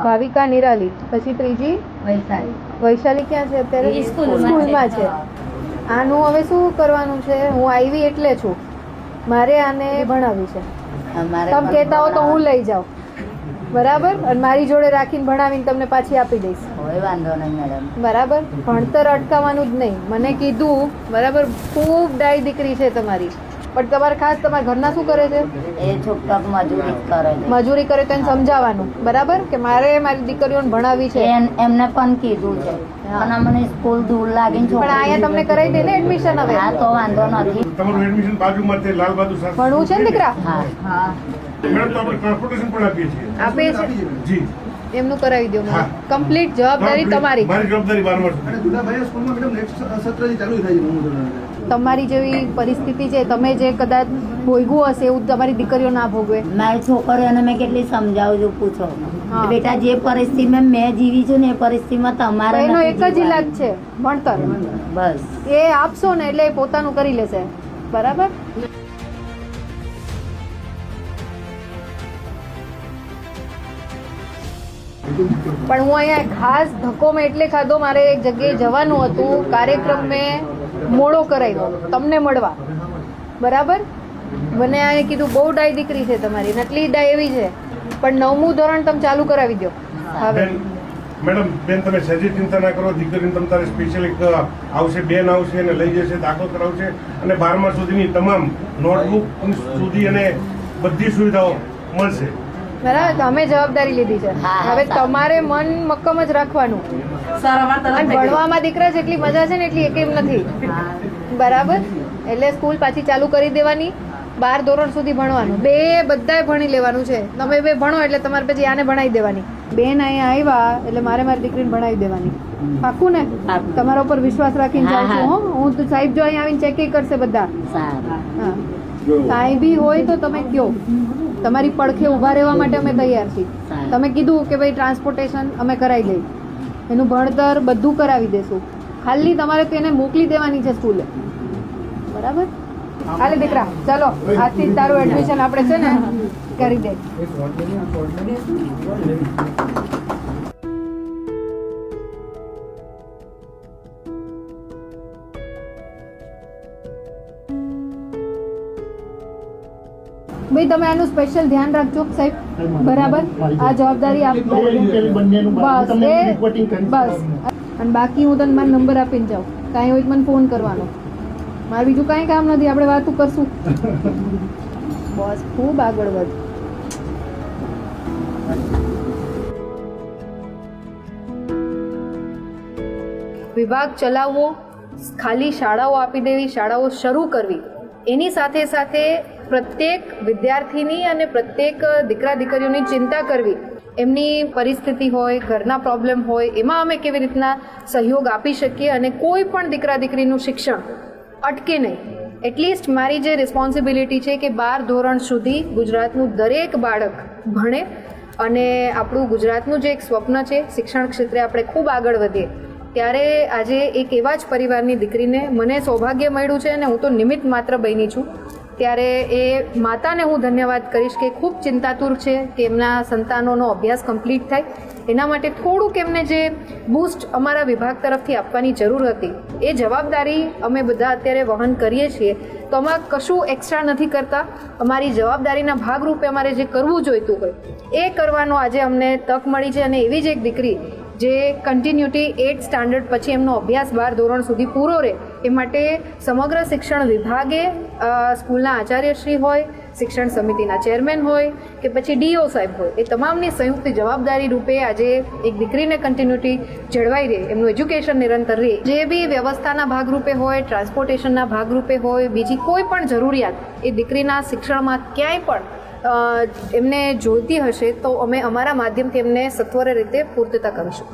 ભાવિકા નિરાલી, પછી ત્રીજી વૈશાલી. ક્યાં છે અત્યારે? સ્કૂલમાં છે. આનું હવે શું કરવાનું છે? હું આવી એટલે છું, મારે આને ભણાવી છે. તમે કહેતા હો તો હું લઈ જાઉં, બરાબર? અને મારી જોડે રાખીને ભણાવીને તમને પાછી આપી દઈશ. વાંધો નહીં મેડમ. બરાબર, ભણતર અટકાવવાનું જ નહીં. મને કીધું, બરાબર, ખૂબ ડાય દીકરી છે તમારી, પણ તમારે ખાસ તમારા ઘરના શું કરે છે? એ છોકરા મજૂરી કરે છે. મજૂરી કરે તો એને સમજાવવાનું, બરાબર, કે મારે મારી દીકરીઓને ભણાવી છે. એમને પણ કીધું છે, પણ મને સ્કૂલ દૂર લાગી. પણ અહીંયા તમને કરાવી દે ને એડમિશન? હવે હા, તો વાંધો નથી. તમારું એડમિશન બાજુમાં છે, લાલ બહાદુર શાસ્ત્રી. ભણવું છે ને દીકરા? હા હા મેડમ, તો આપણે ટ્રાન્સપોર્ટેશન પણ આપીએ છીએ. આપીએ છે. જી, એમનું કરાવી દો. કમ્પ્લીટ જવાબદારી તમારી. મારી જવાબદારી 12 વર્ષ. તમારી જેવી પરિસ્થિતિ છે, તમે જે કદાચ ભોગવું હશે એવું તમારી દીકરીઓ ના ભોગવે. મારી છોકરીઓને મેં કેટલી સમજાવું છું, પૂછો. બેટા, જે પરિસ્થિતિમાં મેં જીવી છું ને એ પરિસ્થિતિમાં તમારે એનો એક જ ઇલાજ છે, ભણતર. બસ એ આપશો ને એટલે એ પોતાનું કરી લેશે, બરાબર? પણ હું અહીંયા ખાસ ધક્કો મેં એટલે ખાધો, મારે એક જગ્યાએ જવાનું હતું, કાર્યક્રમ મેં મોડો કરાવ્યો તમને મળવા, બરાબર? મને આ કીધું બહુ ડાય દીકરી છે તમારી, નટલી ડાય એવી છે, પણ 9મું ધોરણ તમે ચાલુ કરાવી દો હવે. મેડમ, બેન, તમે સજી ચિંતા ના કરો. દીકરીને તમારે સ્પેશિયલ એક આવશે, બેન આવશે અને લઈ જશે, દાખલ કરાવશે, અને 12મા સુધીની તમામ નોટબુક સુધી અને બધી સુવિધાઓ મળશે. બરાબર, તમે જવાબદારી લીધી છે. હવે તમારે મન મક્કમ જ રાખવાનું. અને ભણવામાં દીકરા જેટલી મજા છે ને એટલી એકેય નથી, બરાબર? એટલે સ્કૂલ પાછી ચાલુ કરી દેવાની, 12 ધોરણ સુધી ભણવાનું. બધાએ ભણી લેવાનું છે. તમે બે ભણો એટલે તમારે પછી આને ભણાવી દેવાની. બેન અહીંયા આવ્યા એટલે મારે મારી દીકરીને ભણાવી દેવાની. પાક્કું ને? તમારા ઉપર વિશ્વાસ રાખીને જાઉં છું. હું તો સાહેબ જો અહીંયા આવીને ચેક કરશે બધા. હા, કાંઈ બી હોય તો તમે કહો, તમારી પડખે ઊભા રહેવા માટે અમે તૈયાર છીએ. તમે કીધું કે ભાઈ ટ્રાન્સપોર્ટેશન અમે કરાવી દઈએ, એનું ભણતર બધું કરાવી દેશું, ખાલી તમારે તેને મોકલી દેવાની છે સ્કૂલે, બરાબર? હાલે દીકરા, ચાલો આજથી તારું એડમિશન આપણે છે ને કરી દે. ભાઈ, તમે આનું સ્પેશિયલ ધ્યાન રાખજો સાહેબ, બરાબર? આ જવાબદારી બસ. અને બાકી હું તને મારો નંબર આપીને જાઉં, કાંઈ હોય મને ફોન કરવાનો. મારે બીજું કાંઈ કામ નથી, આપણે વાતું કરશું. બસ, ખૂબ આગળ વધ. વિભાગ ચલાવવો, ખાલી શાળાઓ આપી દેવી, શાળાઓ શરૂ કરવી, એની સાથે સાથે પ્રત્યેક વિદ્યાર્થીની અને પ્રત્યેક દીકરા દીકરીઓની ચિંતા કરવી, એમની પરિસ્થિતિ હોય, ઘરના પ્રોબ્લેમ હોય, એમાં અમે કેવી રીતના સહયોગ આપી શકીએ અને કોઈ પણ દીકરા દીકરીનું શિક્ષણ અટકે નહીં. એટલીસ્ટ મારી જે રિસ્પોન્સિબિલિટી છે કે 12 ધોરણ સુધી ગુજરાતનું દરેક બાળક ભણે અને આપણું ગુજરાતનું જે એક સ્વપ્ન છે શિક્ષણ ક્ષેત્રે આપણે ખૂબ આગળ વધીએ. ત્યારે આજે એક એવા જ પરિવારની દીકરીને મને સૌભાગ્ય મળ્યું છે અને હું તો નિમિત્ત માત્ર બની છું. ત્યારે એ માતાને હું ધન્યવાદ કરીશ કે ખૂબ ચિંતાતુર છે કે એમના સંતાનોનો અભ્યાસ કમ્પ્લીટ થાય. એના માટે થોડુંક એમને જે બૂસ્ટ અમારા વિભાગ તરફથી આપવાની જરૂર હતી એ જવાબદારી અમે બધા અત્યારે વહન કરીએ છીએ. તો આમાં કશું એક્સ્ટ્રા નથી કરતા. અમારી જવાબદારીના ભાગરૂપે અમારે જે કરવું જોઈતું હોય એ કરવાનો આજે અમને તક મળી છે. અને એવી જ એક દીકરી જે કન્ટિન્યુટી 8th સ્ટાન્ડર્ડ પછી એમનો અભ્યાસ 12 ધોરણ સુધી પૂરો રહે એ માટે સમગ્ર શિક્ષણ વિભાગે, સ્કૂલના આચાર્યશ્રી હોય, શિક્ષણ સમિતિના ચેરમેન હોય કે પછી ડીઓ સાહેબ હોય, એ તમામની સંયુક્ત જવાબદારી રૂપે આજે એક દીકરીને કન્ટિન્યુટી જળવાઈ રહે, એમનું એજ્યુકેશન નિરંતર રહે, જે બી વ્યવસ્થાના ભાગરૂપે હોય, ટ્રાન્સપોર્ટેશનના ભાગરૂપે હોય, બીજી કોઈ પણ જરૂરિયાત એ દીકરીના શિક્ષણમાં ક્યાંય પણ એમને જોઈતી હશે તો અમે અમારા માધ્યમથી એમને સત્વરે રીતે પૂર્તતા કરીશું.